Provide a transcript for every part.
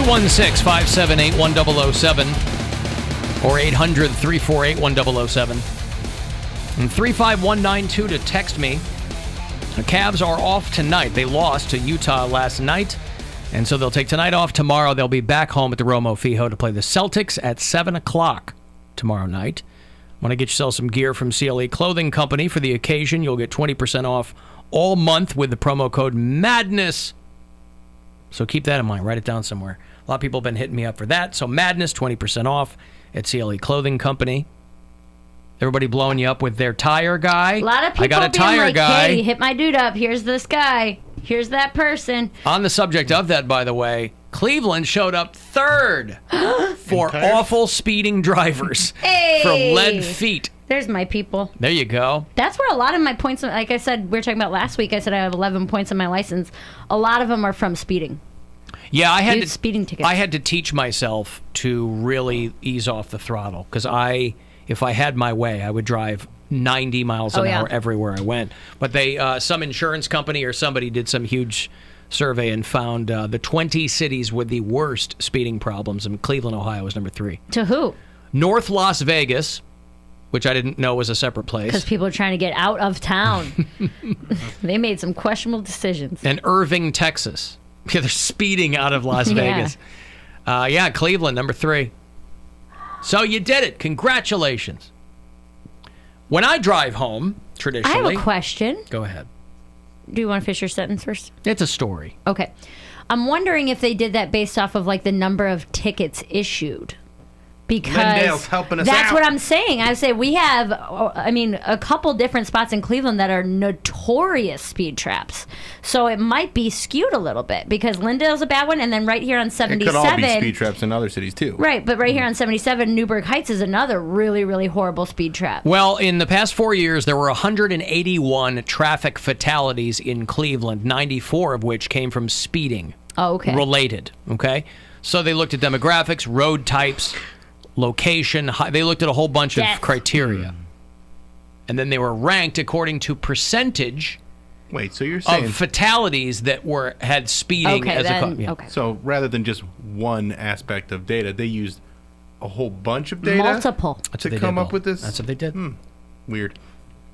216-578-1007 or 800-348-1007 and 35192 to text me. The Cavs are off tonight. They lost to Utah last night, and so they'll take tonight off. Tomorrow they'll be back home at the Romo Fijo to play the Celtics at 7 o'clock tomorrow night. Want to get yourself some gear from CLE Clothing Company for the occasion. You'll get 20% off all month with the promo code MADNESS. So keep that in mind. Write it down somewhere. A lot of people have been hitting me up for that. So MADNESS, 20% off at CLE Clothing Company. Everybody blowing you up with their tire guy. A lot of people I got a being tire like, guy. hey, hit my dude up. Here's this guy. Here's that person. On the subject of that, by the way, Cleveland showed up third for awful speeding drivers for lead feet. There's my people. There you go. That's where a lot of my points, like I said, we were talking about last week, I said I have 11 points on my license. A lot of them are from speeding. Yeah, I had speeding tickets. I had to teach myself to really ease off the throttle because if I had my way, I would drive 90 miles an hour everywhere I went. But some insurance company or somebody did some huge survey and found the 20 cities with the worst speeding problems, and Cleveland, Ohio was number 3. To who? North Las Vegas, which I didn't know was a separate place. Because people are trying to get out of town. They made some questionable decisions. And Irving, Texas. Yeah, they're speeding out of Las Vegas. Cleveland, number 3. So you did it. Congratulations. When I drive home, traditionally... I have a question. Go ahead. Do you want to finish your sentence first? It's a story. Okay. I'm wondering if they did that based off of like the number of tickets issued. Because Lindale's helping us that's out. what I'm saying. I say we have, a couple different spots in Cleveland that are notorious speed traps. So it might be skewed a little bit because Lindale's a bad one, and then right here on 77. It could all be speed traps in other cities too. Right, but right here on 77, Newburgh Heights is another really, really horrible speed trap. Well, in the past 4 years, there were 181 traffic fatalities in Cleveland, 94 of which came from speeding. Oh, okay. Related, okay? So they looked at demographics, road types, location. They looked at a whole bunch of criteria. And then they were ranked according to percentage Wait, so you're saying of fatalities that had speeding as a cause. Okay. So rather than just one aspect of data, they used a whole bunch of data Multiple. to come up with this? That's what they did. Weird.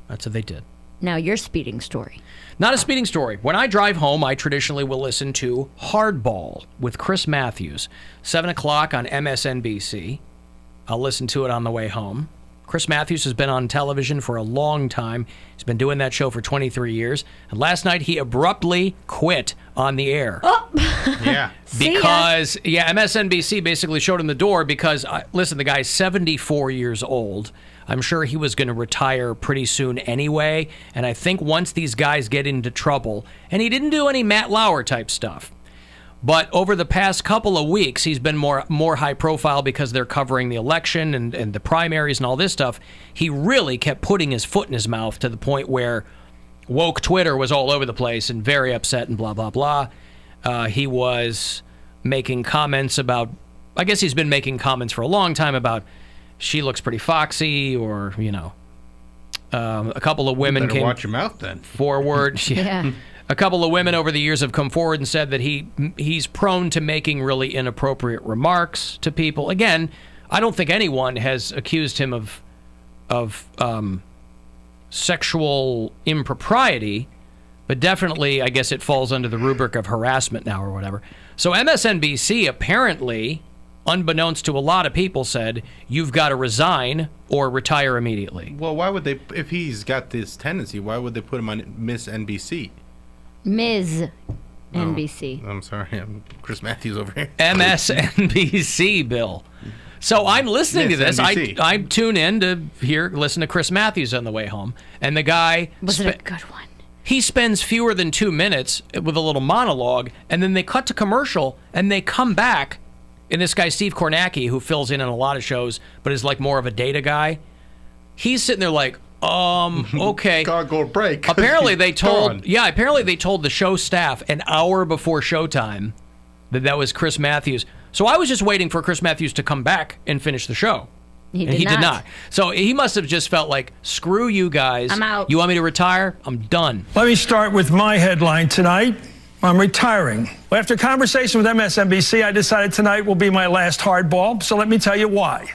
That's what they did. Now your speeding story. Not a speeding story. When I drive home, I traditionally will listen to Hardball with Chris Mathews, 7 o'clock on MSNBC. I'll listen to it on the way home. Chris Mathews has been on television for a long time. He's been doing that show for 23 years. And last night, he abruptly quit on the air. Oh! Yeah. Because, MSNBC basically showed him the door because, listen, the guy's 74 years old. I'm sure he was going to retire pretty soon anyway. And I think once these guys get into trouble, and he didn't do any Matt Lauer type stuff. But over the past couple of weeks, he's been more high profile because they're covering the election and the primaries and all this stuff. He really kept putting his foot in his mouth to the point where woke Twitter was all over the place and very upset and blah, blah, blah. He was making comments about, I guess he's been making comments for a long time about she looks pretty foxy or, a couple of women came watch your mouth then. forward. Yeah. A couple of women over the years have come forward and said that he's prone to making really inappropriate remarks to people. Again, I don't think anyone has accused him of sexual impropriety, but definitely, I guess it falls under the rubric of harassment now or whatever. So MSNBC apparently, unbeknownst to a lot of people, said, you've got to resign or retire immediately. Well, why would they, if he's got this tendency, why would they put him on Miss NBC? Ms. NBC. I'm sorry, I'm Chris Mathews over here. MSNBC, Bill. So I'm listening to this. I tune in to listen to Chris Mathews on the way home. And the guy... Was it a good one? He spends fewer than 2 minutes with a little monologue, and then they cut to commercial, and they come back. And this guy, Steve Kornacki, who fills in a lot of shows, but is like more of a data guy, he's sitting there like, okay. Gotta go break. Apparently they told the show staff an hour before showtime that was Chris Mathews. So I was just waiting for Chris Mathews to come back and finish the show. He did not. So he must have just felt like, screw you guys. I'm out. You want me to retire? I'm done. Let me start with my headline tonight. I'm retiring. After conversation with MSNBC, I decided tonight will be my last hardball, so let me tell you why.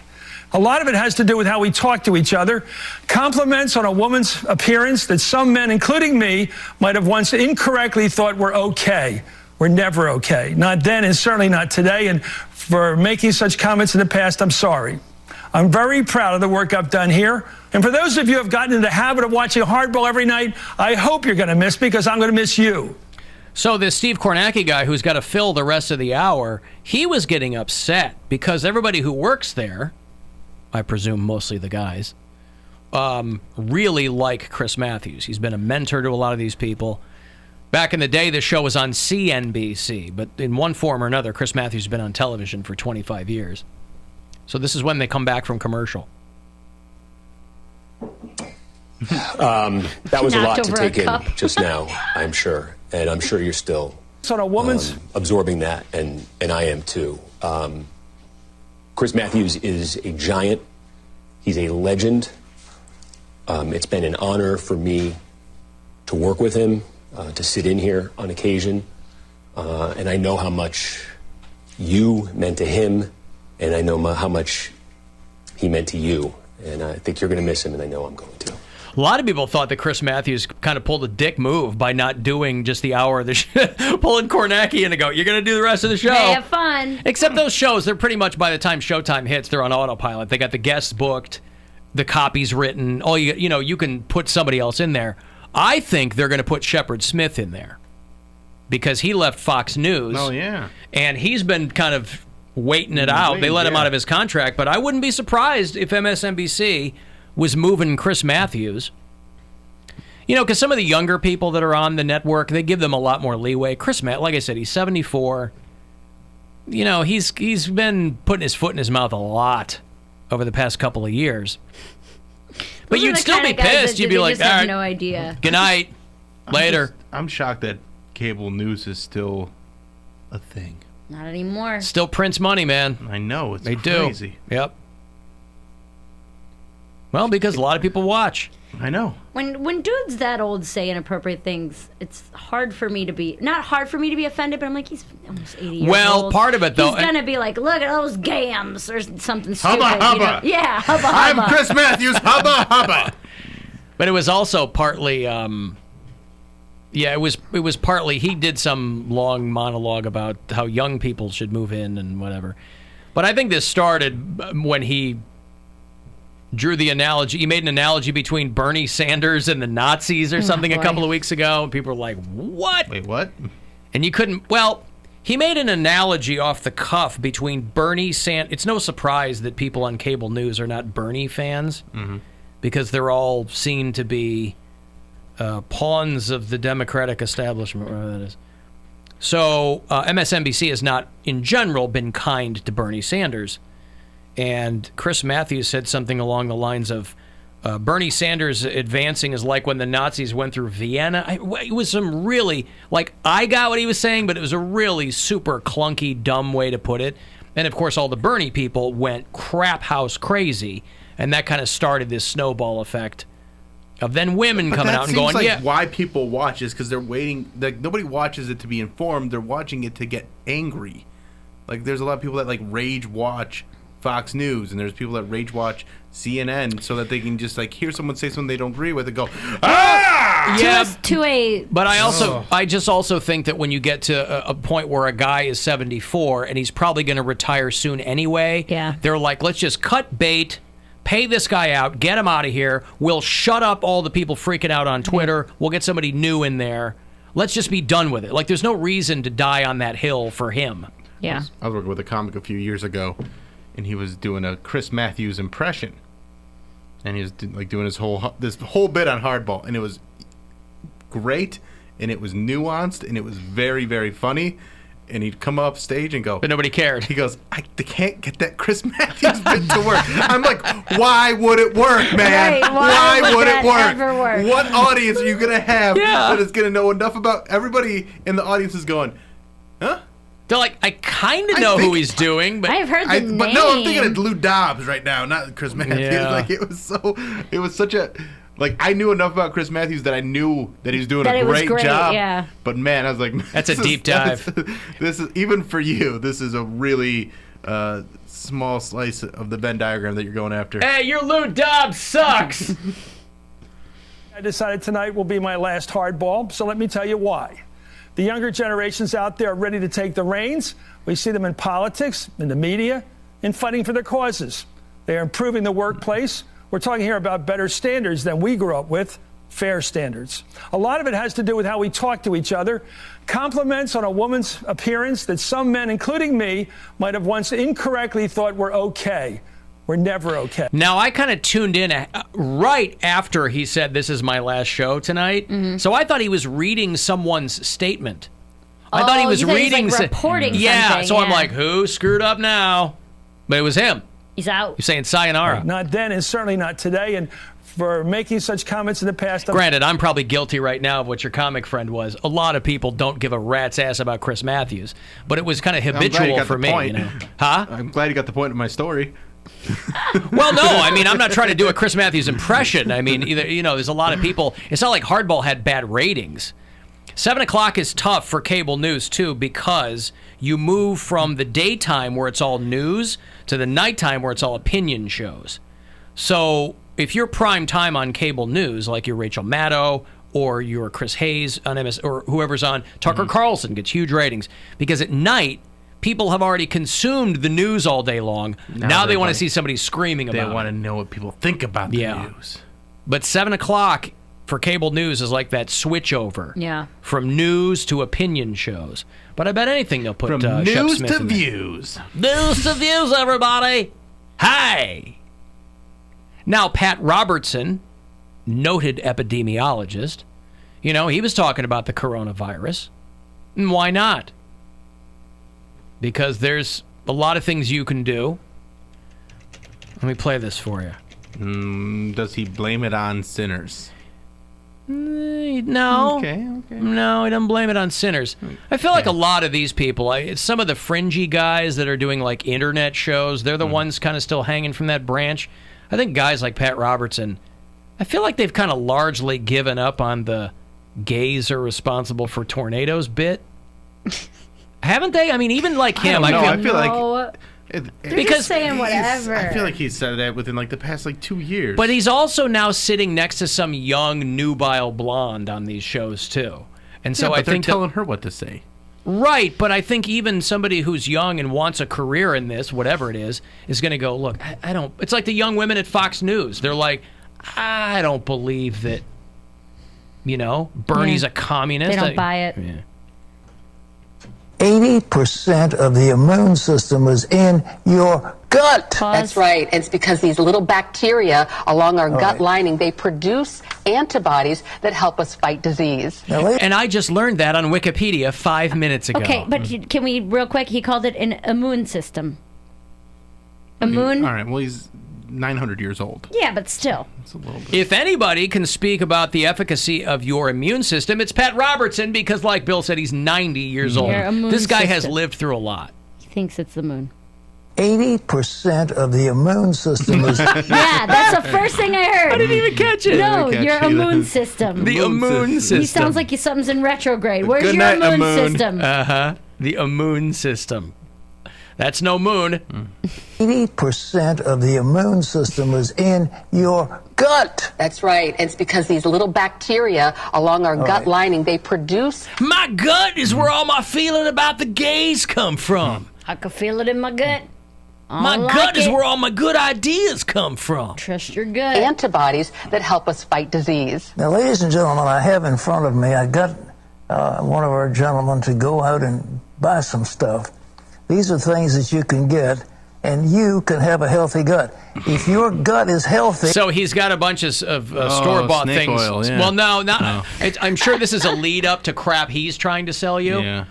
A lot of it has to do with how we talk to each other. Compliments on a woman's appearance that some men, including me, might have once incorrectly thought were okay. We're never okay. Not then and certainly not today. And for making such comments in the past, I'm sorry. I'm very proud of the work I've done here. And for those of you who have gotten into the habit of watching hardball every night, I hope you're going to miss me because I'm going to miss you. So this Steve Kornacki guy who's got to fill the rest of the hour, he was getting upset because everybody who works there, I presume mostly the guys, really like Chris Mathews. He's been a mentor to a lot of these people. Back in the day, the show was on CNBC, but in one form or another, Chris Mathews has been on television for 25 years. So this is when they come back from commercial. That was a lot to take in just now, I'm sure. And I'm sure you're still on a woman's absorbing that, and I am too. Chris Mathews is a giant. He's a legend. It's been an honor for me to work with him, to sit in here on occasion. And I know how much you meant to him, and I know how much he meant to you. And I think you're going to miss him, and I know I'm going to. A lot of people thought that Chris Mathews kind of pulled a dick move by not doing just the hour of the show, pulling Kornacki in to go, you're going to do the rest of the show. They have fun. Except those shows, they're pretty much, by the time showtime hits, they're on autopilot. They got the guests booked, the copies written. All you can put somebody else in there. I think they're going to put Shepard Smith in there because he left Fox News. Oh, yeah. And he's been kind of waiting it out. They let him out of his contract, but I wouldn't be surprised if MSNBC was moving Chris Mathews. You know, because some of the younger people that are on the network, they give them a lot more leeway. Chris Mathews, like I said, he's 74. You know, he's been putting his foot in his mouth a lot over the past couple of years. But you'd still be pissed. You'd be like, all right, no idea. Good night. Later. I'm shocked that cable news is still a thing. Not anymore. Still prints money, man. I know. It's They crazy. do. Yep. Well, because a lot of people watch. I know. When dudes that old say inappropriate things, it's hard for me to be not hard for me to be offended, but I'm like, he's almost 80 years old. Well, part of it though, he's gonna be like, look at those gams or something stupid. Hubba hubba. You know? Yeah, hubba hubba. I'm Chris Mathews. Hubba hubba. But it was also partly, it was partly he did some long monologue about how young people should move in and whatever. But I think this started when he drew the analogy. He made an analogy between Bernie Sanders and the Nazis or something a couple of weeks ago. And people were like, what? Wait, what? And you couldn't, well, he made an analogy off the cuff between Bernie Sanders. It's no surprise that people on cable news are not Bernie fans because they're all seen to be pawns of the Democratic establishment, whatever that is. So MSNBC has not, in general, been kind to Bernie Sanders. And Chris Mathews said something along the lines of, Bernie Sanders advancing is like when the Nazis went through Vienna. It was some really, I got what he was saying, but it was a really super clunky, dumb way to put it. And, of course, all the Bernie people went crap house crazy. And that kind of started this snowball effect of then women coming out and going, like yeah. Why people watch is because they're waiting. Nobody watches it to be informed. They're watching it to get angry. Like, there's a lot of people that, rage watch Fox News, and there's people that rage watch CNN so that they can just hear someone say something they don't agree with and go, ah! Yeah, but I just also think that when you get to a point where a guy is 74 and he's probably going to retire soon anyway, they're like, let's just cut bait, pay this guy out, get him out of here. We'll shut up all the people freaking out on Twitter. We'll get somebody new in there. Let's just be done with it. There's no reason to die on that hill for him. Yeah. I was working with a comic a few years ago, and he was doing a Chris Mathews impression, and he was doing this whole bit on Hardball, and it was great, and it was nuanced, and it was very, very funny. And he'd come off stage and go, but nobody cared. He goes, they can't get that Chris Mathews bit to work. I'm like, why would it work, man? Right, why would it work? Ever work? What audience are you gonna have that is gonna know enough about? Everybody in the audience is going, huh? They're like, I kind of know who he's doing, but I've heard the name. But no, I'm thinking of Lou Dobbs right now, not Chris Matthews. Yeah. It was such a. Like, I knew enough about Chris Mathews that I knew that he was doing a great job. Yeah. But man, I was like, That's a deep dive. This is, even for you, this is a really small slice of the Venn diagram that you're going after. Hey, your Lou Dobbs sucks. I decided tonight will be my last hardball, so let me tell you why. The younger generations out there are ready to take the reins. We see them in politics, in the media, in fighting for their causes. They are improving the workplace. We're talking here about better standards than we grew up with, fair standards. A lot of it has to do with how we talk to each other. Compliments on a woman's appearance that some men, including me, might have once incorrectly thought were okay. We're never okay. Now, I kind of tuned in right after he said, "This is my last show tonight." So I thought he was reading someone's statement. I thought he was reading, like reporting yeah. something, So I'm like, who screwed up now? But it was him. He's out. He's saying sayonara. Not then, and certainly not today. And for making such comments in the past. Granted, I'm probably guilty right now of what your comic friend was. A lot of people don't give a rat's ass about Chris Mathews, but it was kind of habitual for me. You know? Huh? I'm glad you got the point of my story. Well, no, I mean, I'm not trying to do a Chris Mathews impression. I mean, either, you know, there's a lot of people. It's not like Hardball had bad ratings. 7 o'clock is tough for cable news, too, because you move from the daytime where it's all news to the nighttime where it's all opinion shows. So if you're prime time on cable news, like you're Rachel Maddow or you're Chris Hayes on MS or whoever's on, Tucker Carlson gets huge ratings. Because at night, people have already consumed the news all day long. Now they want to see somebody screaming about it. They want to know what people think about the news. But 7 o'clock for cable news is like that switch over. Yeah. From news to opinion shows. But I bet anything they'll put From Shep news Smith to in there. views. News to views, everybody. Hi. Now, Pat Robertson, noted epidemiologist, you know, he was talking about the coronavirus. And why not? Because there's a lot of things you can do. Let me play this for you. Does he blame it on sinners? No. Okay. No, he doesn't blame it on sinners. I feel like a lot of these people, some of the fringy guys that are doing like internet shows, they're the ones kind of still hanging from that branch. I think guys like Pat Robertson, I feel like they've kind of largely given up on the gays are responsible for tornadoes bit. Haven't they? I mean, even like him. I feel like... They're just saying whatever. I feel like he said that within like the past like 2 years. But he's also now sitting next to some young nubile blonde on these shows too, and so I think they're telling her what to say. Right, but I think even somebody who's young and wants a career in this, whatever it is going to go, look, I don't. It's like the young women at Fox News. They're like, I don't believe that. You know, Bernie's a communist. They don't buy it. Yeah. 80% of the immune system is in your gut. That's right. It's because these little bacteria along our gut lining, they produce antibodies that help us fight disease. And I just learned that on Wikipedia 5 minutes ago. Okay, but can we, real quick, he called it an immune system. Immune? All right, well, he's 900 years old. Yeah, but still. It's a little bit. If anybody can speak about the efficacy of your immune system, it's Pat Robertson, because like Bill said, he's 90 years old. Your immune This guy has system. lived through a lot. He thinks it's the moon. 80% of the immune system is... Yeah, that's the first thing I heard. I didn't even catch it. No, catch your you. immune system. The immune system. He sounds like something's in retrograde. Where's Good your night, immune Amun. system? The immune system. That's no moon. 80% of the immune system is in your gut. That's right. It's because these little bacteria along our gut lining, they produce... My gut is where all my feeling about the gays come from. I can feel it in my gut. My gut is where all my good ideas come from. Trust your gut. antibodies that help us fight disease. Now, ladies and gentlemen, I have in front of me, I got one of our gentlemen to go out and buy some stuff. These are things that you can get, and you can have a healthy gut. If your gut is healthy... So he's got a bunch of store-bought snake things. oil, yeah. Well, no. I'm sure this is a lead-up to crap he's trying to sell you. Yeah.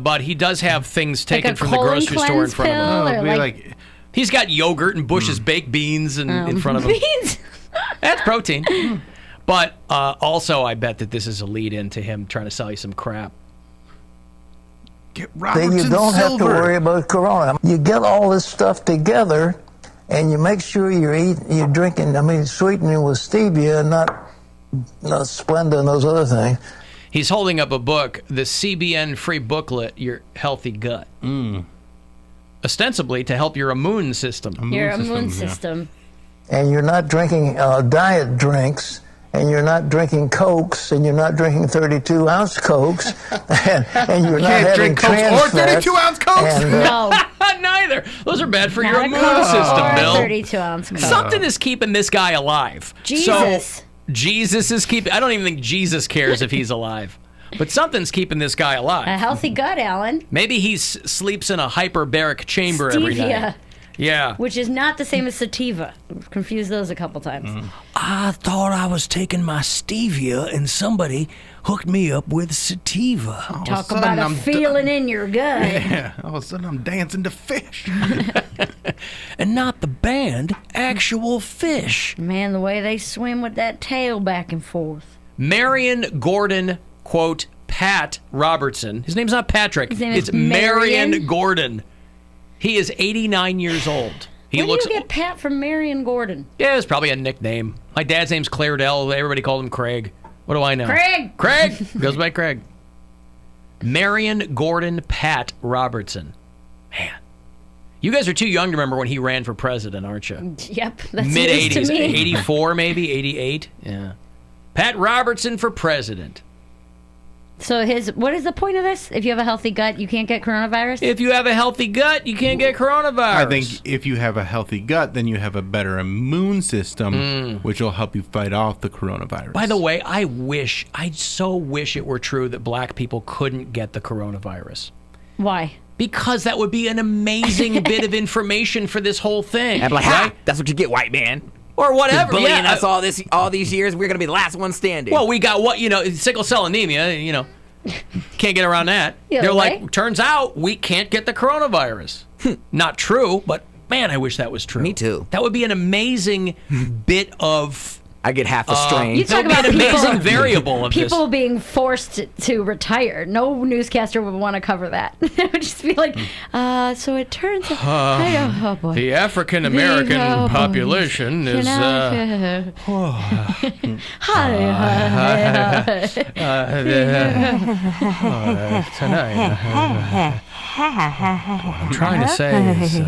But he does have things Like taken a from the colon grocery store in cleanse front of him. pill? Oh, Or it'd be like- like He's got yogurt and Bush's baked beans in front of him. Beans. That's protein. But also, I bet that this is a lead-in to him trying to sell you some crap. get Then Robertson you don't have to Silver. worry about corona. You get all this stuff together, and you make sure you're drinking, sweetening with stevia and not Splenda and those other things. He's holding up a book, the CBN free booklet, Your Healthy Gut. Ostensibly to help your immune system. Your immune system. And you're not drinking diet drinks, and you're not drinking Cokes, and you're not drinking 32-ounce Cokes, and you're not having drink Cokes or 32-ounce Cokes. No. Neither. Those are bad for Not your a immune Coke system, or a Bill. 32-ounce Coke. Something is keeping this guy alive. Jesus. So, Jesus is keeping... I don't even think Jesus cares if he's alive. But something's keeping this guy alive. A healthy gut, Alan. Maybe he sleeps in a hyperbaric chamber every Stevia. night. Yeah. Which is not the same as sativa. We've confused those a couple times. I thought I was taking my stevia and somebody hooked me up with sativa. Talk about a feeling in your gut. Yeah, all of a sudden I'm dancing to Fish. And not the band, actual fish. Man, the way they swim with that tail back and forth. Marion Gordon, quote, Pat Robertson. His name's not Patrick. His name is it's Marion Marion Gordon. He is 89 years old. He Where looks. do you get Pat from Marion Gordon? Yeah, it's probably a nickname. My dad's name's Claredell. Everybody called him Craig. What do I know? Craig! Craig! Goes by Craig. Marion Gordon Pat Robertson. Man. You guys are too young to remember when he ran for president, aren't you? Yep, that's Mid-80s. news to me. 84 maybe? 88? Yeah. Pat Robertson for president. So what is the point of this? If you have a healthy gut, you can't get coronavirus? If you have a healthy gut, you can't get coronavirus. I think if you have a healthy gut, then you have a better immune system, which will help you fight off the coronavirus. By the way, I so wish it were true that black people couldn't get the coronavirus. Why? Because that would be an amazing bit of information for this whole thing. I'm like, right? ha! That's what you get, white man. Or whatever. Bullying Yeah. us all these years. We're gonna be the last one standing. Well, we got sickle cell anemia, can't get around that. Yeah, They're right? like, turns out we can't get the coronavirus. Not true, but man, I wish that was true. Me too. That would be an amazing bit of... I get half the strain. You talk That would be about an amazing variable of this. people being forced to retire. No newscaster would want to cover that. It would just be like, so it turns out... oh, boy. The African American Oh, boy. population is... tonight. I'm trying to say is...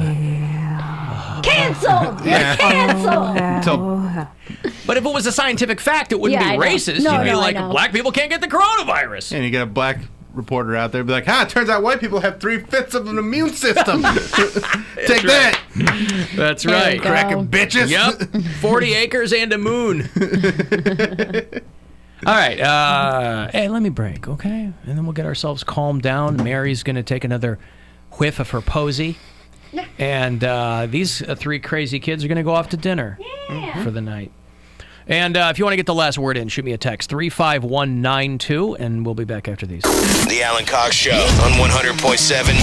Canceled! You're canceled! But if it was a scientific fact, it wouldn't Yeah, I be know. racist. No, You'd be no, I like, know. black people can't get the coronavirus. And you get a black reporter out there be like, it turns out white people have 3/5 of an immune system. Take that. That's There right. we go. Cracking bitches. Yep. 40 acres and a moon. All right. Hey, let me break, okay? And then we'll get ourselves calmed down. Mary's going to take another whiff of her posy. And these three crazy kids are going to go off to dinner for the night. And if you want to get the last word in, shoot me a text, 35192, and we'll be back after these. The Alan Cox Show on 100.7